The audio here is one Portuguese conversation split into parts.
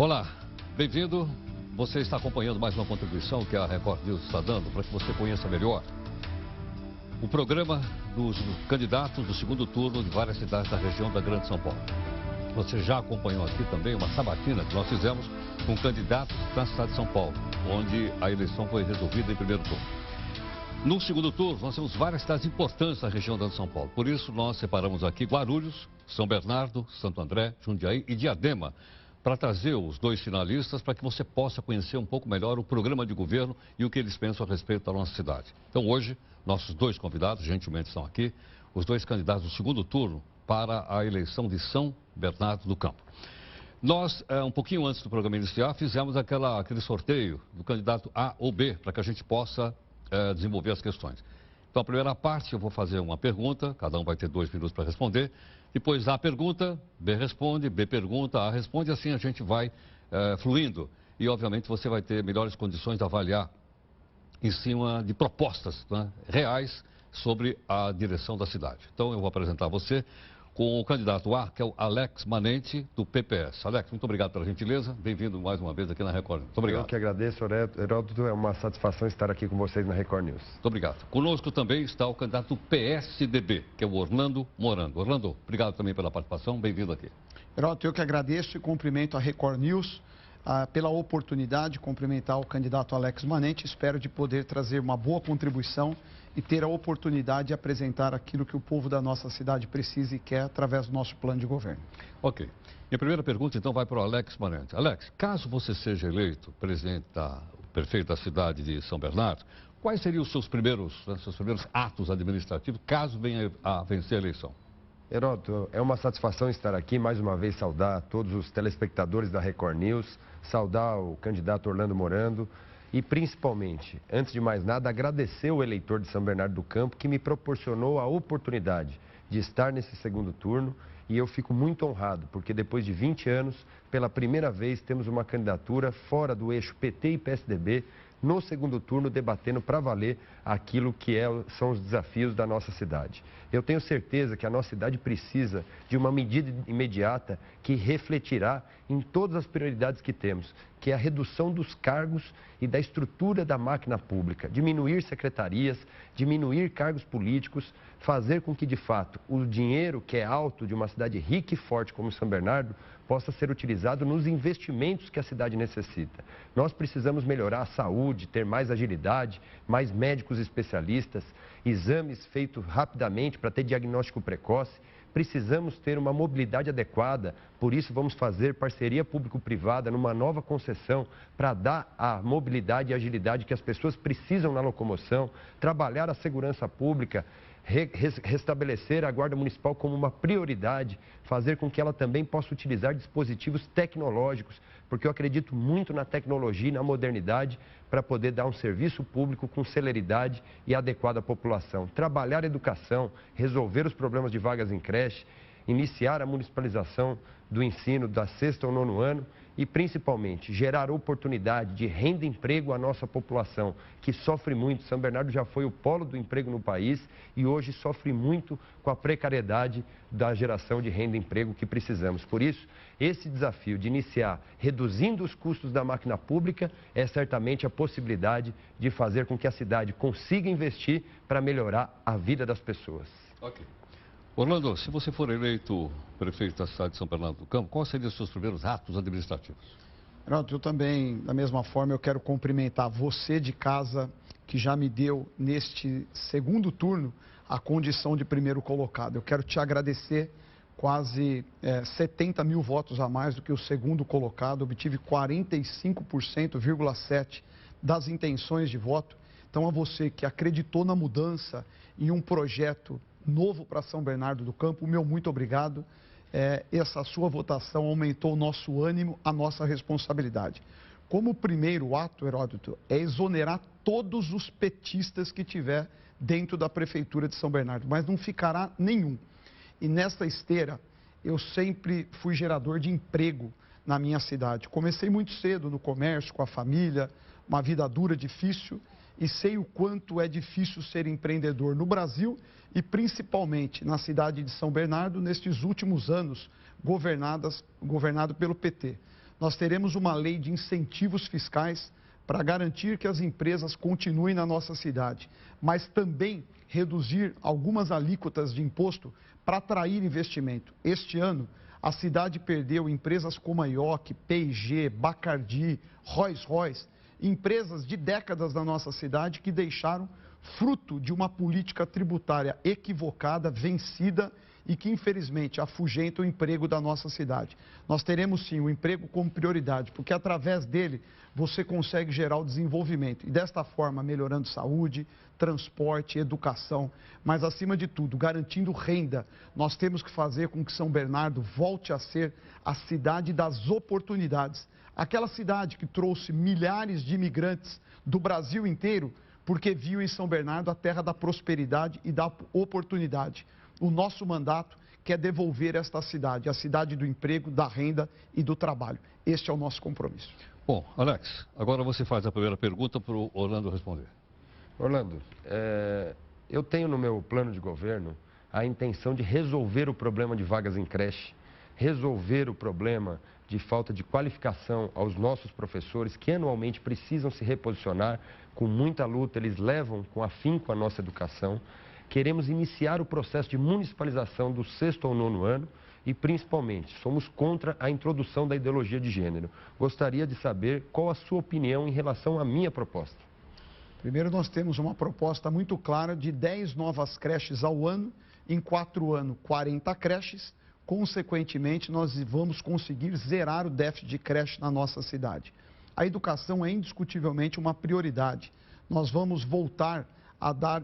Olá, bem-vindo. Você está acompanhando mais uma contribuição que a Record News está dando para que você conheça melhor o programa dos candidatos do segundo turno de várias cidades da região da Grande São Paulo. Você já acompanhou aqui também uma sabatina que nós fizemos com candidatos da cidade de São Paulo, onde a eleição foi resolvida em primeiro turno. No segundo turno, nós temos várias cidades importantes da região da São Paulo. Por isso, nós separamos aqui Guarulhos, São Bernardo, Santo André, Jundiaí e Diadema, para trazer os dois finalistas para que você possa conhecer um pouco melhor o programa de governo e o que eles pensam a respeito da nossa cidade. Então, hoje, nossos dois convidados, gentilmente, estão aqui, os dois candidatos do segundo turno para a eleição de São Bernardo do Campo. Nós, um pouquinho antes do programa iniciar, fizemos aquele sorteio do candidato A ou B, para que a gente possa desenvolver as questões. Então, a primeira parte, eu vou fazer uma pergunta, cada um vai ter 2 minutos para responder. Depois, A pergunta, B responde, B pergunta, A responde, e assim a gente vai fluindo. E, obviamente, você vai ter melhores condições de avaliar em cima de propostas, né, reais sobre a direção da cidade. Então, eu vou apresentar você com o candidato A, que é o Alex Manente, do PPS. Alex, muito obrigado pela gentileza. Bem-vindo mais uma vez aqui na Record. Muito obrigado. Eu que agradeço, Heródoto. É uma satisfação estar aqui com vocês na Record News. Muito obrigado. Conosco também está o candidato do PSDB, que é o Orlando Morando. Orlando, obrigado também pela participação. Bem-vindo aqui. Heródoto, eu que agradeço e cumprimento a Record News pela oportunidade de cumprimentar o candidato Alex Manente. Espero de poder trazer uma boa contribuição e ter a oportunidade de apresentar aquilo que o povo da nossa cidade precisa e quer através do nosso plano de governo. Ok. Minha primeira pergunta, então, vai para o Alex Manente. Alex, caso você seja eleito prefeito da cidade de São Bernardo, quais seriam os seus primeiros atos administrativos, caso venha a vencer a eleição? Heródoto, é uma satisfação estar aqui, mais uma vez saudar todos os telespectadores da Record News, saudar o candidato Orlando Morando e, principalmente, antes de mais nada, agradecer o eleitor de São Bernardo do Campo que me proporcionou a oportunidade de estar nesse segundo turno, e eu fico muito honrado, porque depois de 20 anos, pela primeira vez, temos uma candidatura fora do eixo PT e PSDB, no segundo turno, debatendo para valer aquilo que são os desafios da nossa cidade. Eu tenho certeza que a nossa cidade precisa de uma medida imediata que refletirá em todas as prioridades que temos, que é a redução dos cargos e da estrutura da máquina pública, diminuir secretarias, diminuir cargos políticos, fazer com que, de fato, o dinheiro que é alto de uma cidade rica e forte como São Bernardo possa ser utilizado nos investimentos que a cidade necessita. Nós precisamos melhorar a saúde, ter mais agilidade, mais médicos especialistas, exames feitos rapidamente para ter diagnóstico precoce. Precisamos ter uma mobilidade adequada, por isso vamos fazer parceria público-privada numa nova concessão para dar a mobilidade e agilidade que as pessoas precisam na locomoção, trabalhar a segurança pública, restabelecer a Guarda Municipal como uma prioridade, fazer com que ela também possa utilizar dispositivos tecnológicos, porque eu acredito muito na tecnologia e na modernidade para poder dar um serviço público com celeridade e adequado à população. Trabalhar a educação, resolver os problemas de vagas em creche, iniciar a municipalização do ensino da 6º ao 9º ano e, principalmente, gerar oportunidade de renda e emprego à nossa população, que sofre muito. São Bernardo já foi o polo do emprego no país e hoje sofre muito com a precariedade da geração de renda e emprego que precisamos. Por isso, esse desafio de iniciar reduzindo os custos da máquina pública é certamente a possibilidade de fazer com que a cidade consiga investir para melhorar a vida das pessoas. Ok. Orlando, se você for eleito prefeito da cidade de São Bernardo do Campo, quais seriam os seus primeiros atos administrativos? Heródoto, eu também, da mesma forma, eu quero cumprimentar você de casa, que já me deu, neste segundo turno, a condição de primeiro colocado. Eu quero te agradecer, quase 70 mil votos a mais do que o segundo colocado, obtive 45,7% das intenções de voto. Então, a você que acreditou na mudança em um projeto novo para São Bernardo do Campo, meu muito obrigado. Essa sua votação aumentou o nosso ânimo, a nossa responsabilidade. Como primeiro ato, Heródoto, é exonerar todos os petistas que tiver dentro da Prefeitura de São Bernardo, mas não ficará nenhum. E nesta esteira, eu sempre fui gerador de emprego na minha cidade. Comecei muito cedo no comércio, com a família, uma vida dura, difícil, e sei o quanto é difícil ser empreendedor no Brasil e principalmente na cidade de São Bernardo, nestes últimos anos governado pelo PT. nós teremos uma lei de incentivos fiscais para garantir que as empresas continuem na nossa cidade, mas também reduzir algumas alíquotas de imposto para atrair investimento. Este ano, a cidade perdeu empresas como a IOC, P&G, Bacardi, Rolls-Royce, empresas de décadas da nossa cidade que deixaram fruto de uma política tributária equivocada, vencida e que, infelizmente, afugenta o emprego da nossa cidade. Nós teremos, sim, o emprego como prioridade, porque através dele você consegue gerar o desenvolvimento. E desta forma, melhorando saúde, transporte, educação, mas, acima de tudo, garantindo renda. Nós temos que fazer com que São Bernardo volte a ser a cidade das oportunidades. Aquela cidade que trouxe milhares de imigrantes do Brasil inteiro, porque viu em São Bernardo a terra da prosperidade e da oportunidade. O nosso mandato quer devolver esta cidade, a cidade do emprego, da renda e do trabalho. Este é o nosso compromisso. Bom, Alex, agora você faz a primeira pergunta para o Orlando responder. Orlando, eu tenho no meu plano de governo a intenção de resolver o problema de vagas em creche, resolver o problema de falta de qualificação aos nossos professores que anualmente precisam se reposicionar. Com muita luta, eles levam com afinco a nossa educação. Queremos iniciar o processo de municipalização do 6º ao 9º ano e, principalmente, somos contra a introdução da ideologia de gênero. Gostaria de saber qual a sua opinião em relação à minha proposta. Primeiro, nós temos uma proposta muito clara de 10 novas creches ao ano, em 4 anos, 40 creches. Consequentemente, nós vamos conseguir zerar o déficit de creche na nossa cidade. A educação é indiscutivelmente uma prioridade. Nós vamos voltar a dar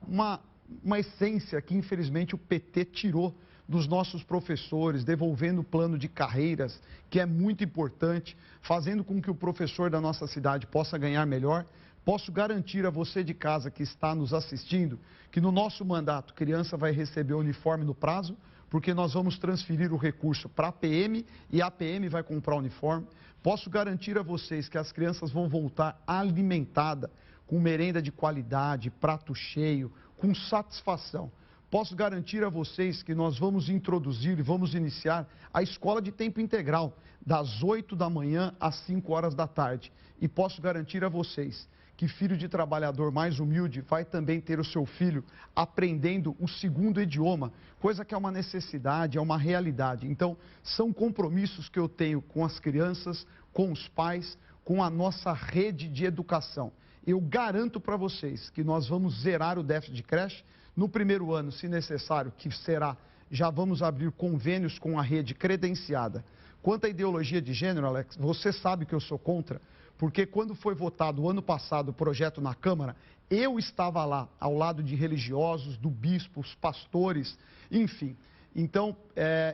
uma essência que, infelizmente, o PT tirou dos nossos professores, devolvendo o plano de carreiras, que é muito importante, fazendo com que o professor da nossa cidade possa ganhar melhor. Posso garantir a você de casa que está nos assistindo que no nosso mandato, criança vai receber o uniforme no prazo, porque nós vamos transferir o recurso para a PM e a PM vai comprar o uniforme. Posso garantir a vocês que as crianças vão voltar alimentadas, com merenda de qualidade, prato cheio, com satisfação. Posso garantir a vocês que nós vamos introduzir e vamos iniciar a escola de tempo integral, das 8 da manhã às 5 horas da tarde. E posso garantir a vocês que filho de trabalhador mais humilde vai também ter o seu filho aprendendo o 2º idioma, coisa que é uma necessidade, é uma realidade. Então, são compromissos que eu tenho com as crianças, com os pais, com a nossa rede de educação. Eu garanto para vocês que nós vamos zerar o déficit de creche. No primeiro ano, se necessário, que será, já vamos abrir convênios com a rede credenciada. Quanto à ideologia de gênero, Alex, você sabe que eu sou contra, porque quando foi votado o ano passado o projeto na Câmara, eu estava lá, ao lado de religiosos, do bispo, os pastores, enfim. Então,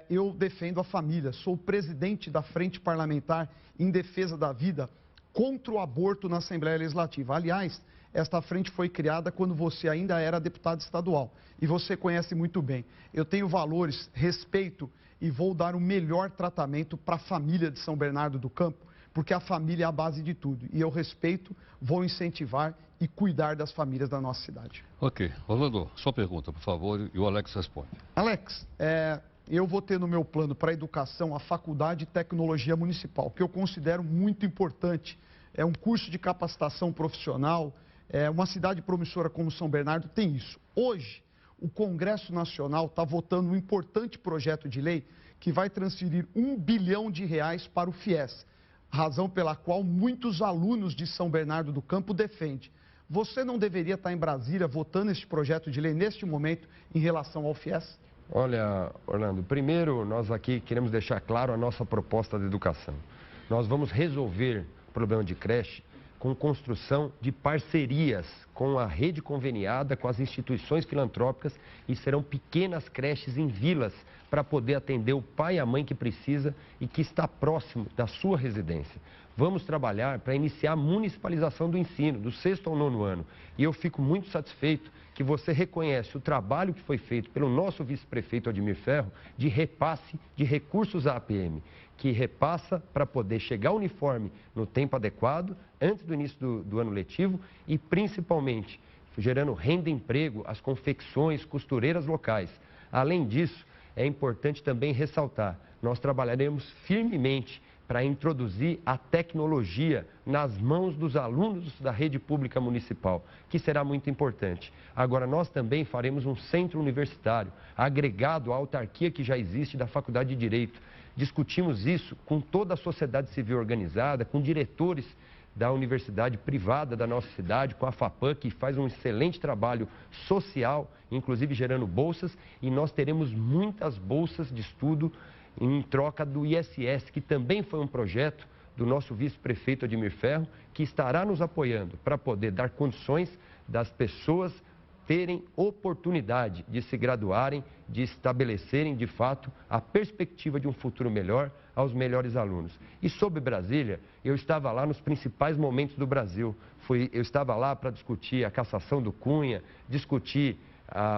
eu defendo a família, sou presidente da Frente Parlamentar em Defesa da Vida contra o aborto na Assembleia Legislativa. Aliás, esta frente foi criada quando você ainda era deputado estadual e você conhece muito bem. Eu tenho valores, respeito e vou dar o melhor tratamento para a família de São Bernardo do Campo, porque a família é a base de tudo. E eu respeito, vou incentivar e cuidar das famílias da nossa cidade. Ok. Orlando, sua pergunta, por favor, e o Alex responde. Alex, eu vou ter no meu plano para a educação a Faculdade de Tecnologia Municipal, que eu considero muito importante. É um curso de capacitação profissional, uma cidade promissora como São Bernardo tem isso. Hoje, o Congresso Nacional está votando um importante projeto de lei que vai transferir R$1 bilhão para o FIES, razão pela qual muitos alunos de São Bernardo do Campo defendem. Você não deveria estar em Brasília votando este projeto de lei neste momento em relação ao FIES? Olha, Orlando, primeiro nós aqui queremos deixar claro a nossa proposta de educação. Nós vamos resolver o problema de creche com construção de parcerias com a rede conveniada, com as instituições filantrópicas, e serão pequenas creches em vilas para poder atender o pai e a mãe que precisa e que está próximo da sua residência. Vamos trabalhar para iniciar a municipalização do ensino, do 6º ao 9º ano. E eu fico muito satisfeito que você reconhece o trabalho que foi feito pelo nosso vice-prefeito Admir Ferro de repasse de recursos à APM, que repassa para poder chegar ao uniforme no tempo adequado, antes do início do ano letivo e, principalmente, gerando renda e emprego às confecções, costureiras locais. Além disso, é importante também ressaltar, nós trabalharemos firmemente para introduzir a tecnologia nas mãos dos alunos da rede pública municipal, que será muito importante. Agora, nós também faremos um centro universitário, agregado à autarquia que já existe da Faculdade de Direito. Discutimos isso com toda a sociedade civil organizada, com diretores da universidade privada da nossa cidade, com a FAPAM, que faz um excelente trabalho social, inclusive gerando bolsas, e nós teremos muitas bolsas de estudo em troca do ISS, que também foi um projeto do nosso vice-prefeito Admir Ferro, que estará nos apoiando para poder dar condições das pessoas terem oportunidade de se graduarem, de estabelecerem, de fato, a perspectiva de um futuro melhor aos melhores alunos. E sobre Brasília, eu estava lá nos principais momentos do Brasil. Eu estava lá para discutir a cassação do Cunha, discutir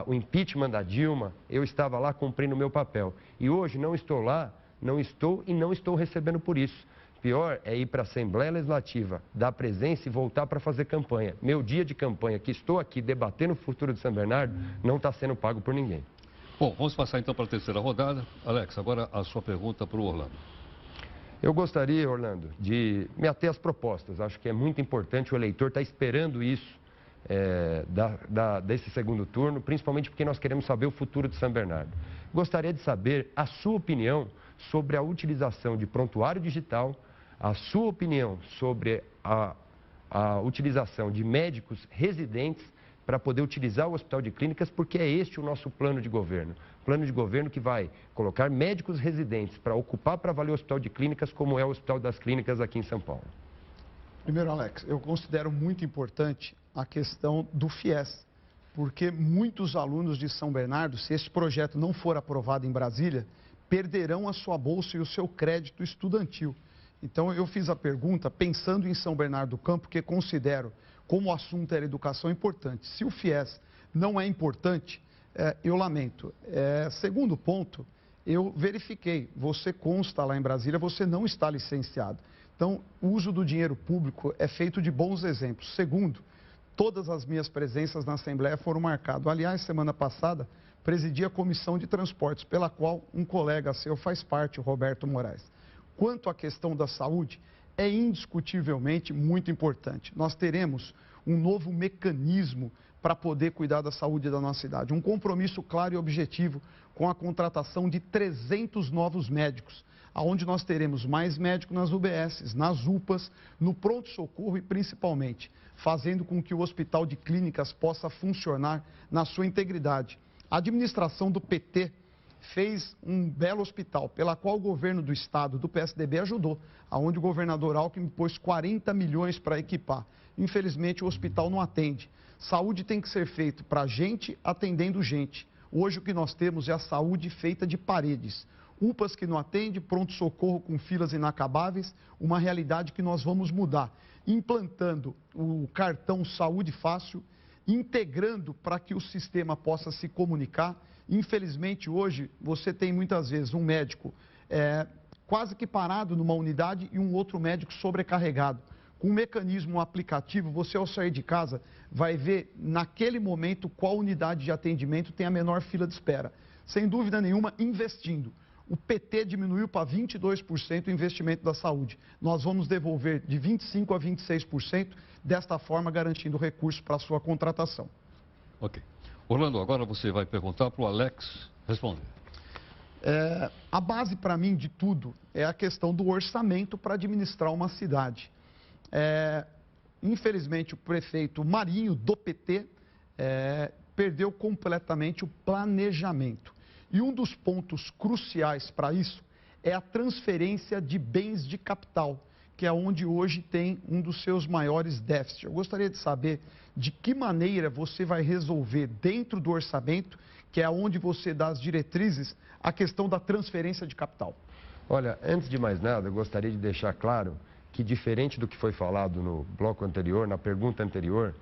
o impeachment da Dilma, eu estava lá cumprindo o meu papel. E hoje não estou lá, não estou recebendo por isso. Pior é ir para a Assembleia Legislativa, dar presença e voltar para fazer campanha. Meu dia de campanha, que estou aqui debatendo o futuro de São Bernardo, não está sendo pago por ninguém. Bom, vamos passar então para a terceira rodada. Alex, agora a sua pergunta para o Orlando. Eu gostaria, Orlando, de me ater às propostas. Acho que é muito importante, o eleitor está esperando isso desse segundo turno, principalmente porque nós queremos saber o futuro de São Bernardo. Gostaria de saber a sua opinião sobre a utilização de prontuário digital, a sua opinião sobre a utilização de médicos residentes para poder utilizar o Hospital de Clínicas, porque é este o nosso plano de governo. Plano de governo que vai colocar médicos residentes para ocupar para valer o Hospital de Clínicas, como é o Hospital das Clínicas aqui em São Paulo. Primeiro, Alex, eu considero muito importante a questão do FIES, porque muitos alunos de São Bernardo, se esse projeto não for aprovado em Brasília, perderão a sua bolsa e o seu crédito estudantil. Então, eu fiz a pergunta pensando em São Bernardo do Campo, porque considero, como o assunto era educação, importante. Se o FIES não é importante, eu lamento. Segundo ponto, eu verifiquei, você consta lá em Brasília, você não está licenciado. Então, o uso do dinheiro público é feito de bons exemplos. Segundo, todas as minhas presenças na Assembleia foram marcadas. Aliás, semana passada, presidi a Comissão de Transportes, pela qual um colega seu faz parte, o Roberto Moraes. Quanto à questão da saúde, é indiscutivelmente muito importante. Nós teremos um novo mecanismo para poder cuidar da saúde da nossa cidade. Um compromisso claro e objetivo com a contratação de 300 novos médicos, onde nós teremos mais médicos nas UBSs, nas UPAs, no pronto-socorro e principalmente fazendo com que o Hospital de Clínicas possa funcionar na sua integridade. A administração do PT fez um belo hospital, pela qual o governo do estado, do PSDB, ajudou, onde o governador Alckmin pôs 40 milhões para equipar. Infelizmente, o hospital não atende. Saúde tem que ser feito para gente atendendo gente. Hoje o que nós temos é a saúde feita de paredes. UPAs que não atendem, pronto-socorro com filas inacabáveis, uma realidade que nós vamos mudar. Implantando o cartão Saúde Fácil, integrando para que o sistema possa se comunicar. Infelizmente, hoje, você tem muitas vezes um médico quase que parado numa unidade e um outro médico sobrecarregado. Com um mecanismo, um aplicativo, você ao sair de casa vai ver naquele momento qual unidade de atendimento tem a menor fila de espera. Sem dúvida nenhuma, investindo. O PT diminuiu para 22% o investimento da saúde. Nós vamos devolver de 25% a 26%, desta forma garantindo recursos para a sua contratação. Ok. Orlando, agora você vai perguntar para o Alex responder. A base para mim de tudo é a questão do orçamento para administrar uma cidade. Infelizmente, o prefeito Marinho, do PT, perdeu completamente o planejamento. E um dos pontos cruciais para isso é a transferência de bens de capital, que é onde hoje tem um dos seus maiores déficits. Eu gostaria de saber de que maneira você vai resolver dentro do orçamento, que é onde você dá as diretrizes, a questão da transferência de capital. Olha, antes de mais nada, eu gostaria de deixar claro que, diferente do que foi falado no bloco anterior, na pergunta anterior,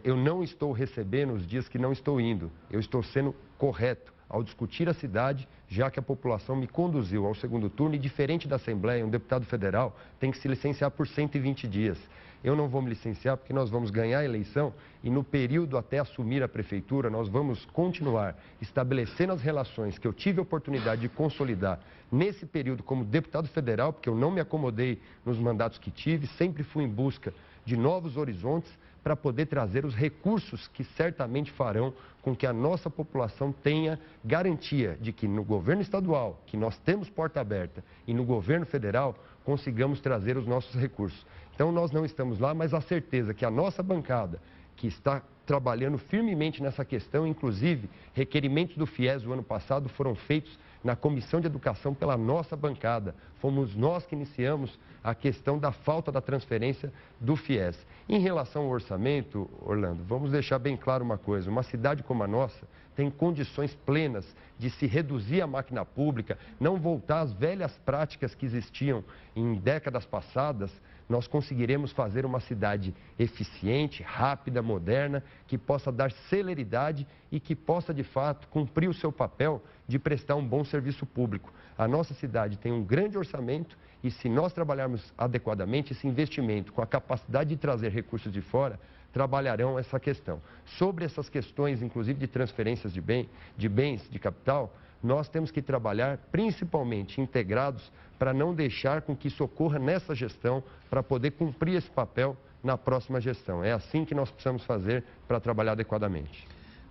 eu não estou recebendo os dias que não estou indo. Eu estou sendo correto ao discutir a cidade, já que a população me conduziu ao segundo turno e, diferente da Assembleia, um deputado federal tem que se licenciar por 120 dias. eu não vou me licenciar porque nós vamos ganhar a eleição e no período até assumir a prefeitura, nós vamos continuar estabelecendo as relações que eu tive a oportunidade de consolidar nesse período como deputado federal, porque eu não me acomodei nos mandatos que tive, sempre fui em busca de novos horizontes para poder trazer os recursos que certamente farão com que a nossa população tenha garantia de que no governo estadual, que nós temos porta aberta, e no governo federal, consigamos trazer os nossos recursos. Então, nós não estamos lá, mas a certeza que a nossa bancada, que está trabalhando firmemente nessa questão, inclusive requerimentos do FIES do ano passado foram feitos na Comissão de Educação pela nossa bancada. Fomos nós que iniciamos a questão da falta da transferência do FIES. Em relação ao orçamento, Orlando, vamos deixar bem claro uma coisa, uma cidade como a nossa tem condições plenas de se reduzir a máquina pública, não voltar às velhas práticas que existiam em décadas passadas. Nós conseguiremos fazer uma cidade eficiente, rápida, moderna, que possa dar celeridade e que possa, de fato, cumprir o seu papel de prestar um bom serviço público. A nossa cidade tem um grande orçamento e, se nós trabalharmos adequadamente, esse investimento com a capacidade de trazer recursos de fora, trabalharão essa questão. Sobre essas questões, inclusive de transferências de bens, de capital, nós temos que trabalhar principalmente integrados para não deixar com que isso ocorra nessa gestão, para poder cumprir esse papel na próxima gestão. É assim que nós precisamos fazer para trabalhar adequadamente.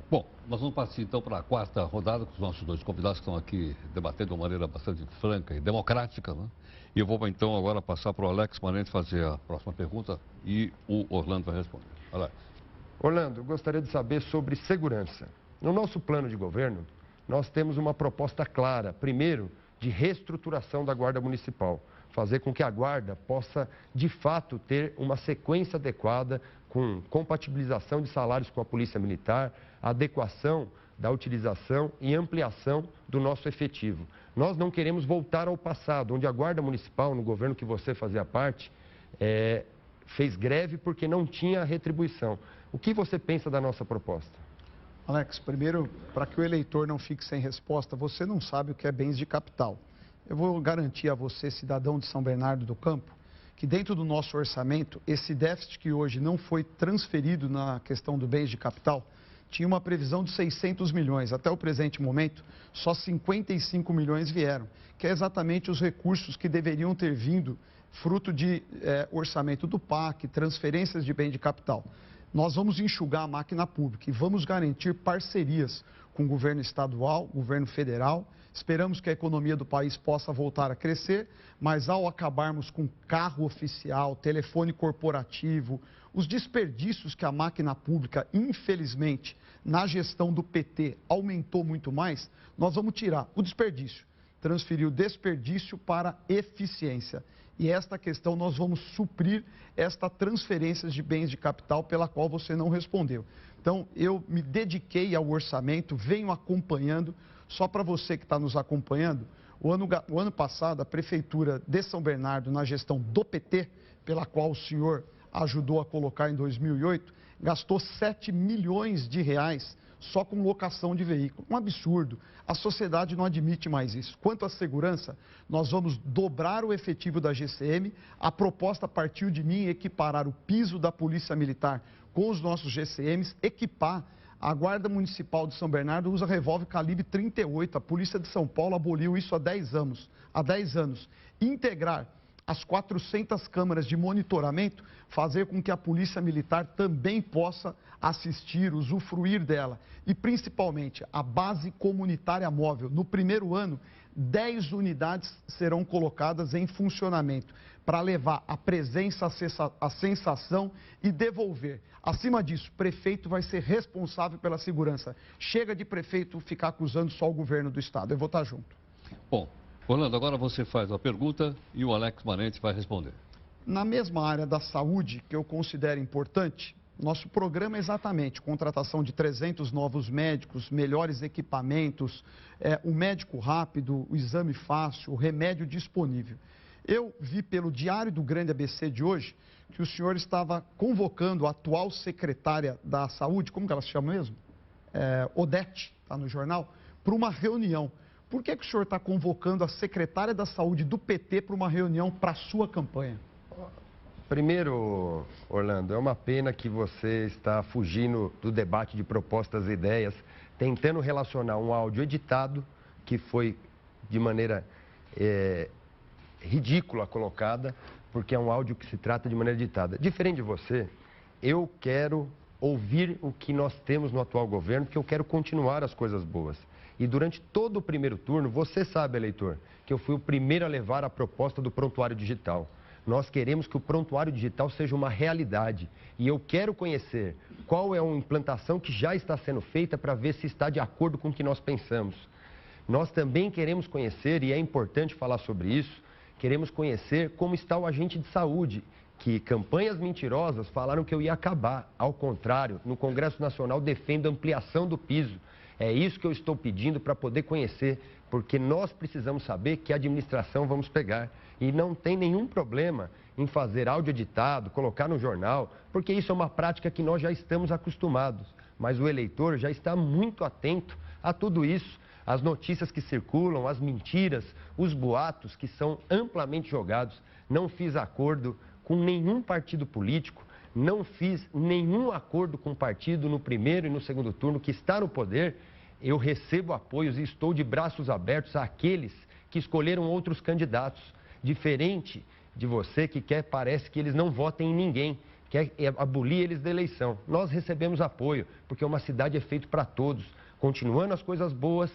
Bom, nós vamos partir então para a quarta rodada com os nossos dois convidados que estão aqui debatendo de uma maneira bastante franca e democrática, né? E eu vou então agora passar para o Alex Manente fazer a próxima pergunta e o Orlando vai responder. Alex. Orlando, eu gostaria de saber sobre segurança. No nosso plano de governo, nós temos uma proposta clara, primeiro, de reestruturação da Guarda Municipal, fazer com que a Guarda possa, de fato, ter uma sequência adequada com compatibilização de salários com a Polícia Militar, adequação da utilização e ampliação do nosso efetivo. Nós não queremos voltar ao passado, onde a Guarda Municipal, no governo que você fazia parte, fez greve porque não tinha retribuição. O que você pensa da nossa proposta? Alex, primeiro, para que o eleitor não fique sem resposta, você não sabe o que é bens de capital. Eu vou garantir a você, cidadão de São Bernardo do Campo, que dentro do nosso orçamento, esse déficit que hoje não foi transferido na questão do bens de capital, tinha uma previsão de 600 milhões. Até o presente momento, só 55 milhões vieram, que é exatamente os recursos que deveriam ter vindo fruto de orçamento do PAC, transferências de bem de capital. Nós vamos enxugar a máquina pública e vamos garantir parcerias com o governo estadual, governo federal. Esperamos que a economia do país possa voltar a crescer, mas ao acabarmos com carro oficial, telefone corporativo, os desperdícios que a máquina pública, infelizmente, na gestão do PT, aumentou muito mais, nós vamos tirar o desperdício, transferir o desperdício para eficiência. E esta questão nós vamos suprir esta transferência de bens de capital pela qual você não respondeu. Então, eu me dediquei ao orçamento, venho acompanhando. Só para você que está nos acompanhando, o ano passado, a Prefeitura de São Bernardo, na gestão do PT, pela qual o senhor ajudou a colocar em 2008, gastou 7 milhões de reais só com locação de veículo. Um absurdo. A sociedade não admite mais isso. Quanto à segurança, nós vamos dobrar o efetivo da GCM. A proposta partiu de mim equiparar o piso da Polícia Militar com os nossos GCMs, equipar. A Guarda Municipal de São Bernardo usa revólver calibre 38. A Polícia de São Paulo aboliu isso há 10 anos. Integrar as 400 câmaras de monitoramento, fazer com que a Polícia Militar também possa assistir, usufruir dela. E, principalmente, a base comunitária móvel. No primeiro ano, 10 unidades serão colocadas em funcionamento para levar a presença, a sensação e devolver. Acima disso, o prefeito vai ser responsável pela segurança. Chega de prefeito ficar acusando só o governo do estado. Eu vou estar junto. Bom, Orlando, agora você faz a pergunta e o Alex Manente vai responder. Na mesma área da saúde, que eu considero importante, nosso programa é exatamente contratação de 300 novos médicos, melhores equipamentos, o médico rápido, o exame fácil, o remédio disponível. Eu vi pelo Diário do Grande ABC de hoje que o senhor estava convocando a atual secretária da Saúde, como que ela se chama mesmo? Odete, está no jornal, para uma reunião. Por que o senhor está convocando a secretária da Saúde do PT para uma reunião para a sua campanha? Primeiro, Orlando, é uma pena que você está fugindo do debate de propostas e ideias, tentando relacionar um áudio editado, que foi de maneira ridícula colocada, porque é um áudio que se trata de maneira editada. Diferente de você, eu quero ouvir o que nós temos no atual governo, porque eu quero continuar as coisas boas. E durante todo o primeiro turno, você sabe, eleitor, que eu fui o primeiro a levar a proposta do prontuário digital. Nós queremos que o prontuário digital seja uma realidade. E eu quero conhecer qual é a implantação que já está sendo feita para ver se está de acordo com o que nós pensamos. Nós também queremos conhecer, e é importante falar sobre isso, queremos conhecer como está o agente de saúde, que campanhas mentirosas falaram que eu ia acabar. Ao contrário, no Congresso Nacional defendo a ampliação do piso. É isso que eu estou pedindo para poder conhecer, porque nós precisamos saber que administração vamos pegar. E não tem nenhum problema em fazer áudio editado, colocar no jornal, porque isso é uma prática que nós já estamos acostumados. Mas o eleitor já está muito atento a tudo isso, as notícias que circulam, as mentiras, os boatos que são amplamente jogados. Não fiz acordo com nenhum partido político, não fiz nenhum acordo com partido no primeiro e no segundo turno que está no poder. Eu recebo apoios e estou de braços abertos àqueles que escolheram outros candidatos. Diferente de você que parece que eles não votem em ninguém, quer abolir eles da eleição. Nós recebemos apoio, porque uma cidade é feita para todos, continuando as coisas boas,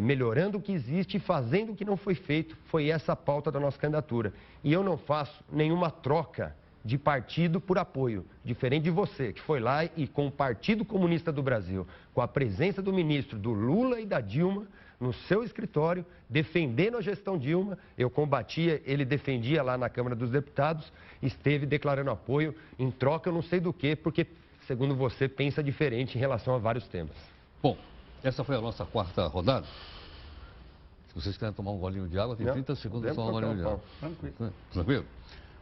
melhorando o que existe e fazendo o que não foi feito. Foi essa a pauta da nossa candidatura. E eu não faço nenhuma troca de partido por apoio, diferente de você, que foi lá e com o Partido Comunista do Brasil, com a presença do ministro, do Lula e da Dilma, no seu escritório, defendendo a gestão Dilma. Eu combatia, ele defendia lá na Câmara dos Deputados, esteve declarando apoio em troca eu não sei do que, porque, segundo você, pensa diferente em relação a vários temas. Bom, essa foi a nossa quarta rodada. Se vocês querem tomar um golinho de água, tem 30 segundos para tomar um golinho de água. Tranquilo?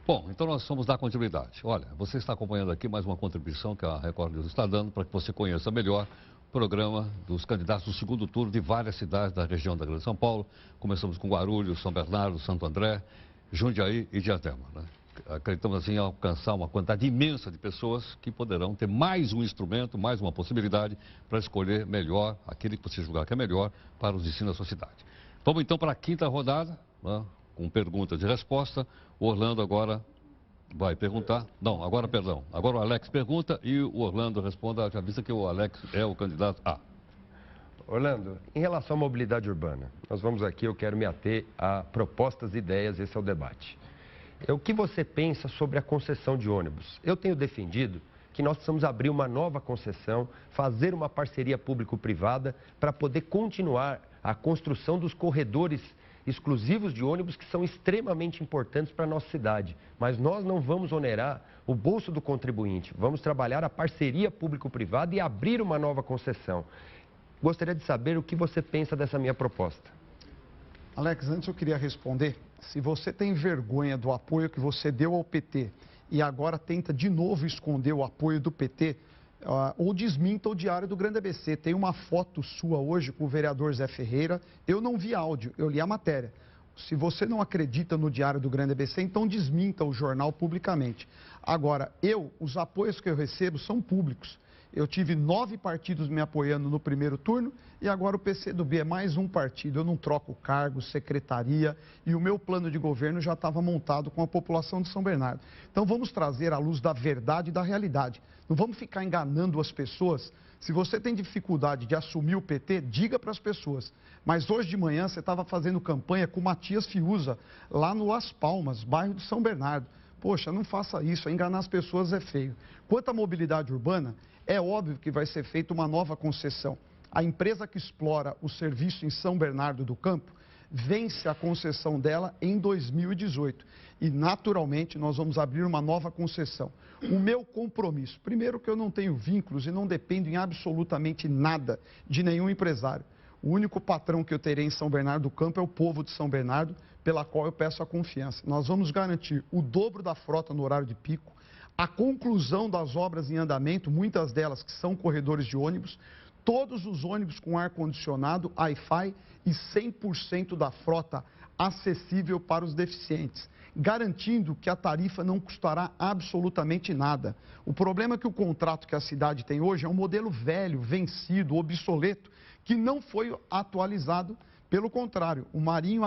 Bom, então nós vamos dar continuidade. Olha, você está acompanhando aqui mais uma contribuição que a Record News está dando para que você conheça melhor o programa dos candidatos do segundo turno de várias cidades da região da Grande São Paulo. Começamos com Guarulhos, São Bernardo, Santo André, Jundiaí e Diadema, né? Acreditamos assim em alcançar uma quantidade imensa de pessoas que poderão ter mais um instrumento, mais uma possibilidade para escolher melhor, aquele que você julgar que é melhor para os destinos da sua cidade. Vamos então para a quinta rodada, né, com perguntas e resposta. O Orlando agora vai perguntar. Não, agora perdão. Agora o Alex pergunta e o Orlando responde. Já vista que o Alex é o candidato A. Orlando, em relação à mobilidade urbana, nós vamos aqui, eu quero me ater a propostas e ideias, esse é o debate. O que você pensa sobre a concessão de ônibus? Eu tenho defendido que nós precisamos abrir uma nova concessão, fazer uma parceria público-privada para poder continuar a construção dos corredores exclusivos de ônibus que são extremamente importantes para a nossa cidade. Mas nós não vamos onerar o bolso do contribuinte, vamos trabalhar a parceria público-privada e abrir uma nova concessão. Gostaria de saber o que você pensa dessa minha proposta. Alex, antes eu queria responder, se você tem vergonha do apoio que você deu ao PT e agora tenta de novo esconder o apoio do PT, ou desminta o Diário do Grande ABC. Tem uma foto sua hoje com o vereador Zé Ferreira, eu não vi áudio, eu li a matéria. Se você não acredita no Diário do Grande ABC, então desminta o jornal publicamente. Agora, os apoios que eu recebo são públicos. Eu tive 9 partidos me apoiando no primeiro turno e agora o PCdoB é mais um partido. Eu não troco cargo, secretaria e o meu plano de governo já estava montado com a população de São Bernardo. Então vamos trazer à luz da verdade e da realidade. Não vamos ficar enganando as pessoas. Se você tem dificuldade de assumir o PT, diga para as pessoas. Mas hoje de manhã você estava fazendo campanha com o Matias Fiuza, lá no Las Palmas, bairro de São Bernardo. Poxa, não faça isso, enganar as pessoas é feio. Quanto à mobilidade urbana, é óbvio que vai ser feita uma nova concessão. A empresa que explora o serviço em São Bernardo do Campo vence a concessão dela em 2018. E, naturalmente, nós vamos abrir uma nova concessão. O meu compromisso, primeiro que eu não tenho vínculos e não dependo em absolutamente nada de nenhum empresário. O único patrão que eu terei em São Bernardo do Campo é o povo de São Bernardo, pela qual eu peço a confiança. Nós vamos garantir o dobro da frota no horário de pico, a conclusão das obras em andamento, muitas delas que são corredores de ônibus, todos os ônibus com ar-condicionado, Wi-Fi e 100% da frota acessível para os deficientes, garantindo que a tarifa não custará absolutamente nada. O problema é que o contrato que a cidade tem hoje é um modelo velho, vencido, obsoleto, que não foi atualizado. Pelo contrário, o Marinho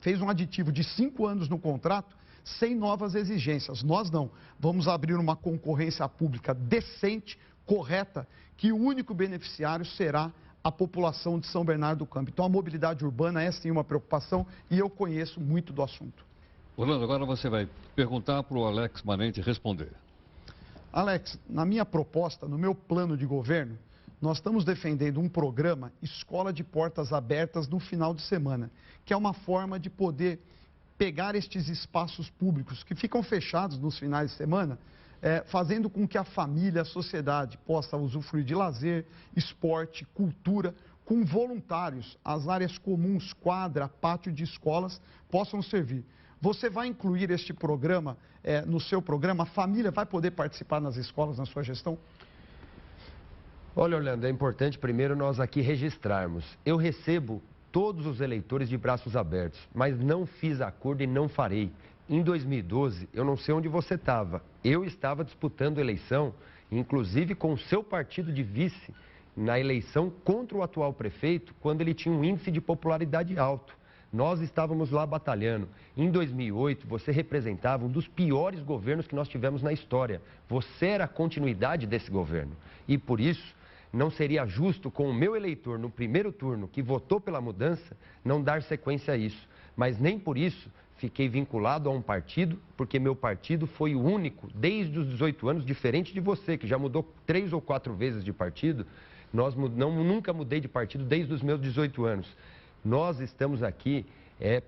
fez um aditivo de 5 anos no contrato, sem novas exigências. Nós não. Vamos abrir uma concorrência pública decente, correta, que o único beneficiário será a população de São Bernardo do Campo. Então, a mobilidade urbana é sim uma preocupação e eu conheço muito do assunto. Orlando, agora você vai perguntar para o Alex Manente responder. Alex, na minha proposta, no meu plano de governo, nós estamos defendendo um programa Escola de Portas Abertas no final de semana, que é uma forma de poder pegar estes espaços públicos que ficam fechados nos finais de semana, fazendo com que a família, a sociedade possa usufruir de lazer, esporte, cultura, com voluntários. As áreas comuns, quadra, pátio de escolas possam servir. Você vai incluir este programa no seu programa? A família vai poder participar nas escolas, na sua gestão? Olha, Orlando, é importante primeiro nós aqui registrarmos. Eu recebo todos os eleitores de braços abertos, mas não fiz acordo e não farei. Em 2012, eu não sei onde você estava. Eu estava disputando eleição, inclusive com o seu partido de vice, na eleição contra o atual prefeito, quando ele tinha um índice de popularidade alto. Nós estávamos lá batalhando. Em 2008, você representava um dos piores governos que nós tivemos na história. Você era a continuidade desse governo. E por isso, não seria justo com o meu eleitor no primeiro turno, que votou pela mudança, não dar sequência a isso. Mas nem por isso fiquei vinculado a um partido, porque meu partido foi o único, desde os 18 anos, diferente de você, que já mudou 3 ou 4 vezes de partido. Nunca mudei de partido desde os meus 18 anos. Nós estamos aqui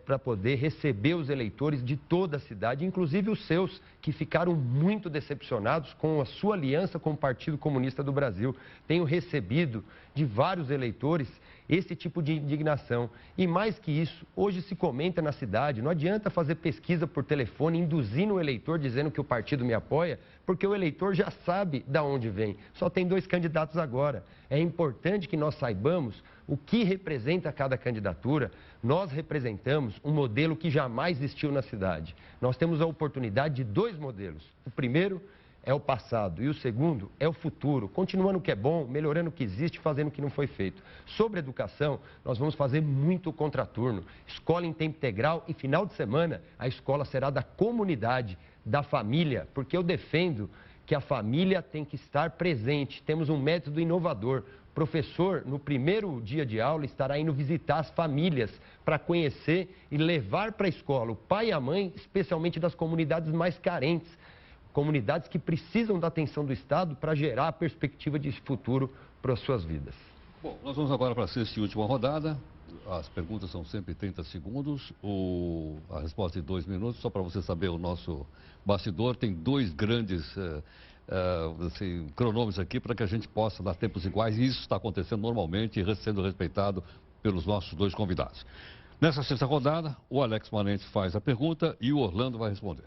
para poder receber os eleitores de toda a cidade, inclusive os seus, que ficaram muito decepcionados com a sua aliança com o Partido Comunista do Brasil. Tenho recebido de vários eleitores esse tipo de indignação. E mais que isso, hoje se comenta na cidade, não adianta fazer pesquisa por telefone, induzindo o eleitor dizendo que o partido me apoia, porque o eleitor já sabe de onde vem. Só tem 2 candidatos agora. É importante que nós saibamos o que representa cada candidatura. Nós representamos um modelo que jamais existiu na cidade. Nós temos a oportunidade de 2 modelos. O primeiro é o passado e o segundo é o futuro, continuando o que é bom, melhorando o que existe, fazendo o que não foi feito. Sobre educação, nós vamos fazer muito contraturno, escola em tempo integral e final de semana a escola será da comunidade, da família, porque eu defendo que a família tem que estar presente. Temos um método inovador. O professor, no primeiro dia de aula, estará indo visitar as famílias para conhecer e levar para a escola o pai e a mãe, especialmente das comunidades mais carentes, comunidades que precisam da atenção do Estado para gerar a perspectiva de futuro para as suas vidas. Bom, nós vamos agora para a 6ª e última rodada. As perguntas são sempre 30 segundos, a resposta em 2 minutos. Só para você saber, o nosso bastidor tem 2 grandes cronômetros aqui para que a gente possa dar tempos iguais. E isso está acontecendo normalmente e sendo respeitado pelos nossos 2 convidados. Nessa 6ª rodada, o Alex Manente faz a pergunta e o Orlando vai responder.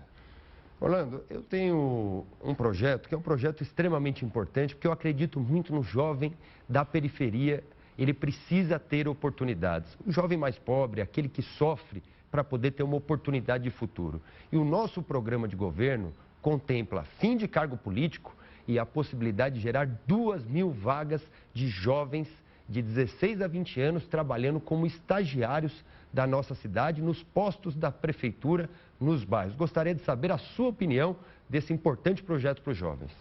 Orlando, eu tenho um projeto que é um projeto extremamente importante, porque eu acredito muito no jovem da periferia. Ele precisa ter oportunidades. O jovem mais pobre, aquele que sofre para poder ter uma oportunidade de futuro. E o nosso programa de governo contempla fim de cargo político e a possibilidade de gerar 2.000 vagas de jovens de 16 a 20 anos trabalhando como estagiários da nossa cidade, nos postos da prefeitura, nos bairros. Gostaria de saber a sua opinião desse importante projeto para os jovens.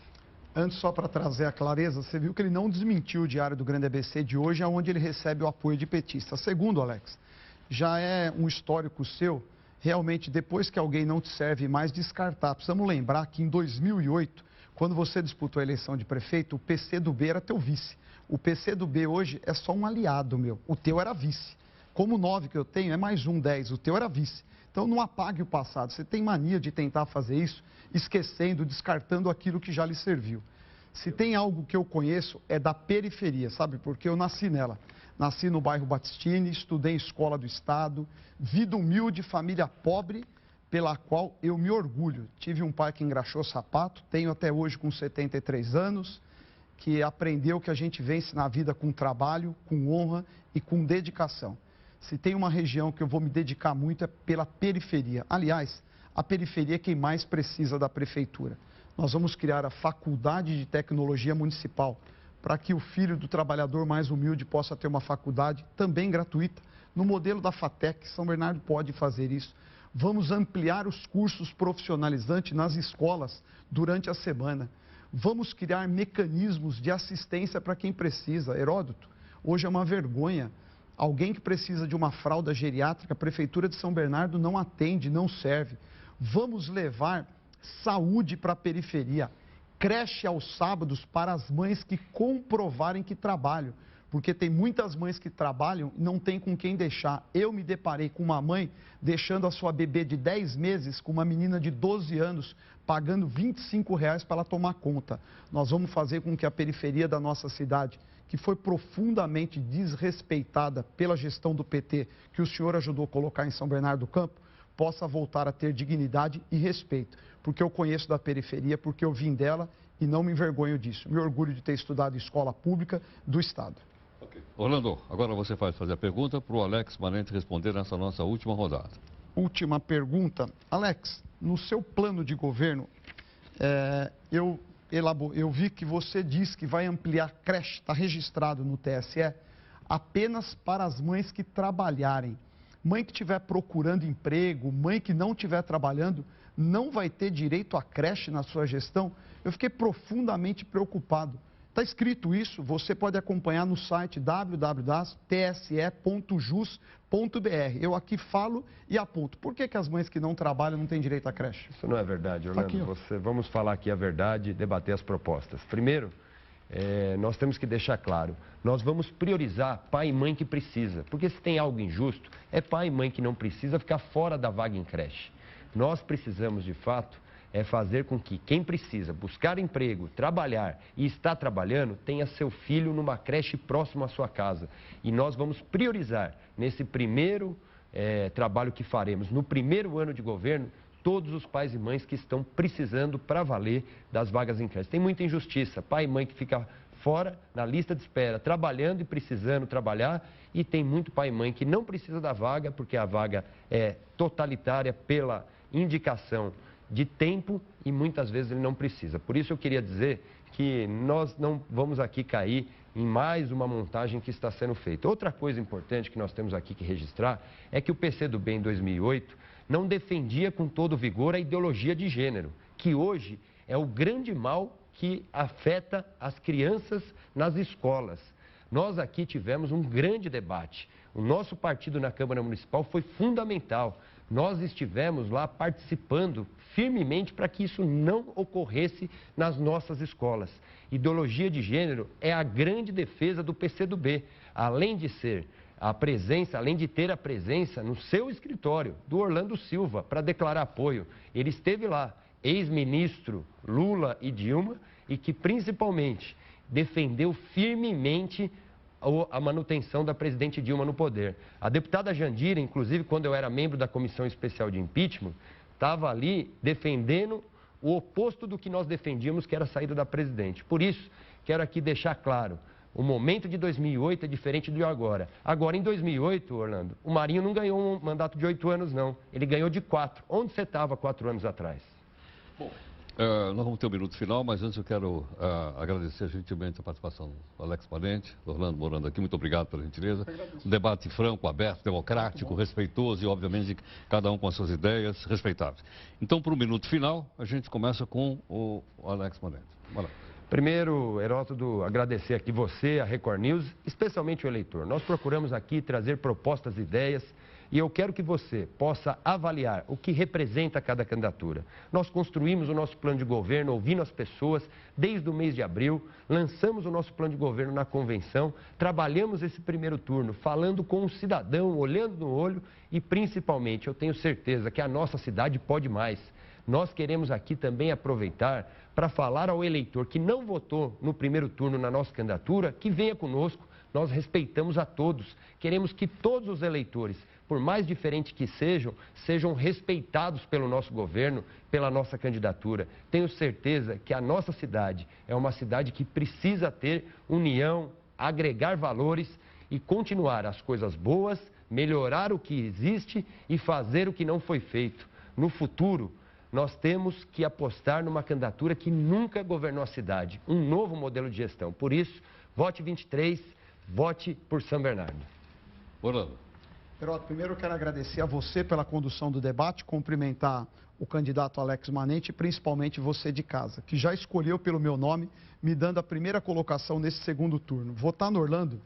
Antes, só para trazer a clareza, você viu que ele não desmentiu o Diário do Grande ABC de hoje, onde ele recebe o apoio de petistas. Segundo, Alex, já é um histórico seu, realmente, depois que alguém não te serve mais, descartar. Precisamos lembrar que em 2008, quando você disputou a eleição de prefeito, o PCdoB era teu vice. O PCdoB hoje é só um aliado meu, o teu era vice. Como 9 que eu tenho, é mais 10, o teu era vice. Então não apague o passado, você tem mania de tentar fazer isso, esquecendo, descartando aquilo que já lhe serviu. Se tem algo que eu conheço, é da periferia, sabe? Porque eu nasci nela. Nasci no bairro Batistini, estudei em escola do Estado, vida humilde, família pobre, pela qual eu me orgulho. Tive um pai que engraxou sapato, tenho até hoje com 73 anos, que aprendeu que a gente vence na vida com trabalho, com honra e com dedicação. Se tem uma região que eu vou me dedicar muito é pela periferia. Aliás, a periferia é quem mais precisa da prefeitura. Nós vamos criar a Faculdade de Tecnologia Municipal para que o filho do trabalhador mais humilde possa ter uma faculdade também gratuita. No modelo da FATEC, São Bernardo pode fazer isso. Vamos ampliar os cursos profissionalizantes nas escolas durante a semana. Vamos criar mecanismos de assistência para quem precisa. Heródoto, hoje é uma vergonha. Alguém que precisa de uma fralda geriátrica, a Prefeitura de São Bernardo não atende, não serve. Vamos levar saúde para a periferia. Creche aos sábados para as mães que comprovarem que trabalham. Porque tem muitas mães que trabalham e não tem com quem deixar. Eu me deparei com uma mãe deixando a sua bebê de 10 meses com uma menina de 12 anos, pagando R$ 25 para ela tomar conta. Nós vamos fazer com que a periferia da nossa cidade, que foi profundamente desrespeitada pela gestão do PT, que o senhor ajudou a colocar em São Bernardo do Campo, possa voltar a ter dignidade e respeito. Porque eu conheço da periferia, porque eu vim dela e não me envergonho disso. Me orgulho de ter estudado em escola pública do Estado. Okay. Orlando, agora você vai fazer a pergunta para o Alex Manente responder nessa nossa última rodada. Última pergunta. Alex, no seu plano de governo, eu vi que você disse que vai ampliar creche, está registrado no TSE, apenas para as mães que trabalharem. Mãe que estiver procurando emprego, mãe que não estiver trabalhando, não vai ter direito à creche na sua gestão? Eu fiquei profundamente preocupado. Está escrito isso, você pode acompanhar no site www.tse.jus.br. Eu aqui falo e aponto. Por que as mães que não trabalham não têm direito à creche? Isso não é verdade, Orlando. Vamos falar aqui a verdade e debater as propostas. Primeiro, nós temos que deixar claro, nós vamos priorizar pai e mãe que precisa. Porque se tem algo injusto, é pai e mãe que não precisa ficar fora da vaga em creche. Nós precisamos, de fato, fazer com que quem precisa buscar emprego, trabalhar e está trabalhando, tenha seu filho numa creche próximo à sua casa. E nós vamos priorizar, nesse primeiro trabalho que faremos, no primeiro ano de governo, todos os pais e mães que estão precisando para valer das vagas em creche. Tem muita injustiça, pai e mãe que fica fora, na lista de espera, trabalhando e precisando trabalhar, e tem muito pai e mãe que não precisa da vaga, porque a vaga é totalitária pela indicação de tempo e muitas vezes ele não precisa. Por isso eu queria dizer que nós não vamos aqui cair em mais uma montagem que está sendo feita. Outra coisa importante que nós temos aqui que registrar é que o PCdoB em 2008 não defendia com todo vigor a ideologia de gênero, que hoje é o grande mal que afeta as crianças nas escolas. Nós aqui tivemos um grande debate. O nosso partido na Câmara Municipal foi fundamental. Nós estivemos lá participando firmemente para que isso não ocorresse nas nossas escolas. Ideologia de gênero é a grande defesa do PCdoB, além de ser a presença, além de ter a presença no seu escritório do Orlando Silva para declarar apoio. Ele esteve lá, ex-ministro Lula e Dilma, e que principalmente defendeu firmemente a manutenção da presidente Dilma no poder. A deputada Jandira, inclusive, quando eu era membro da Comissão Especial de Impeachment, estava ali defendendo o oposto do que nós defendíamos, que era a saída da presidente. Por isso, quero aqui deixar claro, o momento de 2008 é diferente do agora. Agora, em 2008, Orlando, o Marinho não ganhou um mandato de 8 anos, não. Ele ganhou de 4. Onde você estava 4 anos atrás? Bom, nós vamos ter um minuto final, mas antes eu quero agradecer gentilmente a participação do Alex Manente, do Orlando morando aqui. Muito obrigado pela gentileza. Um debate franco, aberto, democrático, respeitoso e, obviamente, cada um com as suas ideias respeitáveis. Então, para o minuto final, a gente começa com o Alex Manente. Vai lá. Primeiro, Heródoto, agradecer aqui você, a Record News, especialmente o eleitor. Nós procuramos aqui trazer propostas e ideias e eu quero que você possa avaliar o que representa cada candidatura. Nós construímos o nosso plano de governo ouvindo as pessoas desde o mês de abril, lançamos o nosso plano de governo na convenção, trabalhamos esse primeiro turno falando com o cidadão, olhando no olho e principalmente eu tenho certeza que a nossa cidade pode mais. Nós queremos aqui também aproveitar para falar ao eleitor que não votou no primeiro turno na nossa candidatura, que venha conosco, nós respeitamos a todos. Queremos que todos os eleitores por mais diferentes que sejam respeitados pelo nosso governo, pela nossa candidatura. Tenho certeza que a nossa cidade é uma cidade que precisa ter união, agregar valores e continuar as coisas boas, melhorar o que existe e fazer o que não foi feito. No futuro, nós temos que apostar numa candidatura que nunca governou a cidade, um novo modelo de gestão. Por isso, vote 23, vote por São Bernardo. Orlando. Heródoto, primeiro eu quero agradecer a você pela condução do debate, cumprimentar o candidato Alex Manente e principalmente você de casa, que já escolheu pelo meu nome, me dando a primeira colocação nesse segundo turno. Votar no Orlando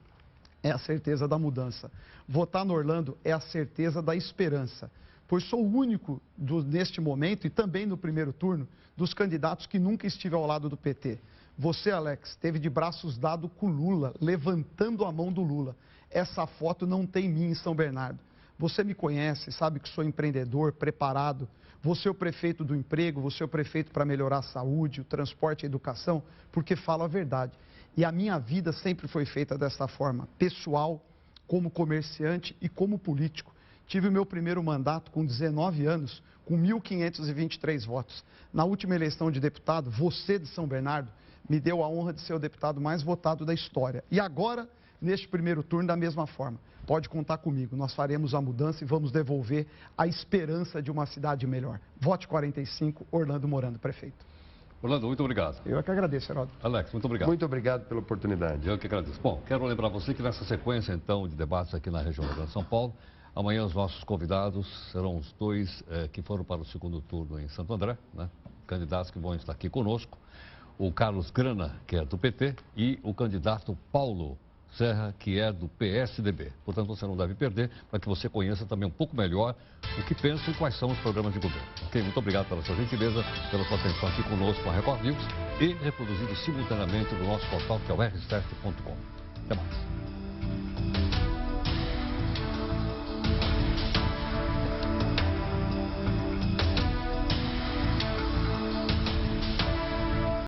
é a certeza da mudança. Votar no Orlando é a certeza da esperança. Pois sou o único, neste momento e também no primeiro turno, dos candidatos que nunca estive ao lado do PT. Você, Alex, esteve de braços dados com Lula, levantando a mão do Lula. Essa foto não tem mim em São Bernardo. Você me conhece, sabe que sou empreendedor, preparado. Você é o prefeito do emprego, você é o prefeito para melhorar a saúde, o transporte e a educação, porque falo a verdade. E a minha vida sempre foi feita dessa forma, pessoal, como comerciante e como político. Tive o meu primeiro mandato com 19 anos, com 1.523 votos. Na última eleição de deputado, você de São Bernardo me deu a honra de ser o deputado mais votado da história. E agora, neste primeiro turno, da mesma forma. Pode contar comigo, nós faremos a mudança e vamos devolver a esperança de uma cidade melhor. Vote 45, Orlando Morando, prefeito. Orlando, muito obrigado. Eu é que agradeço, Heródoto. Alex, muito obrigado. Muito obrigado pela oportunidade. Eu que agradeço. Bom, quero lembrar você que nessa sequência, então, de debates aqui na região do Grande São Paulo, amanhã os nossos convidados serão os dois que foram para o segundo turno em Santo André, né? Candidatos que vão estar aqui conosco. O Carlos Grana, que é do PT, e o candidato Paulo Serra, que é do PSDB. Portanto, você não deve perder, para que você conheça também um pouco melhor o que pensa e quais são os programas de governo. Ok? Muito obrigado pela sua gentileza, pela sua atenção aqui conosco na Record News e reproduzido simultaneamente no nosso portal, que é o r7.com. Até mais.